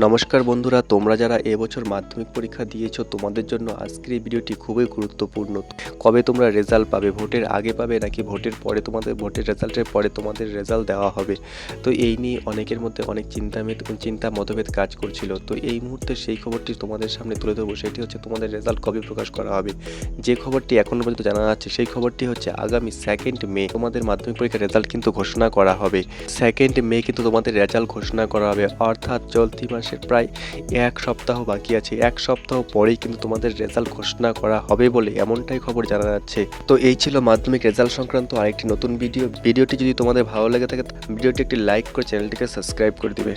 নমস্কার বন্ধুরা, তোমরা যারা এবছর মাধ্যমিক পরীক্ষা দিয়েছো তোমাদের জন্য আজকের এই ভিডিওটি খুবই গুরুত্বপূর্ণ। কবে তোমরা রেজাল্ট পাবে, ভোটের আগে পাবে নাকি ভোটের পরে, তোমাদের ভোটের রেজাল্টের পরে তোমাদের রেজাল্ট দেওয়া হবে। তো এই নিয়ে অনেকের মধ্যে অনেক চিন্তা মতভেদ কাজ করছিল। তো এই মুহূর্তে সেই খবরটি তোমাদের সামনে তুলে ধরবো। সেটি হচ্ছে তোমাদের রেজাল্ট কবে প্রকাশ করা হবে। যে খবরটি এখনো পর্যন্ত জানা যাচ্ছে সেই খবরটি হচ্ছে আগামী 2 মে তোমাদের মাধ্যমিক পরীক্ষার রেজাল্ট কিন্তু ঘোষণা করা হবে। 2 মে কিন্তু তোমাদের রেজাল্ট ঘোষণা করা হবে, অর্থাৎ চলতি মাসের প্রায় 1 সপ্তাহ বাকি আছে। 1 সপ্তাহ পরেই কিন্তু তোমাদের রেজাল্ট ঘোষণা করা হবে বলে এমনটাই খবর জানা যাচ্ছে। তো এই ছিল মাধ্যমিক রেজাল্ট সংক্রান্ত আরেকটি নতুন ভিডিওটি যদি তোমাদের ভালো লেগে থাকে ভিডিওটি একটি লাইক করে চ্যানেলটিকে সাবস্ক্রাইব করে দিবে।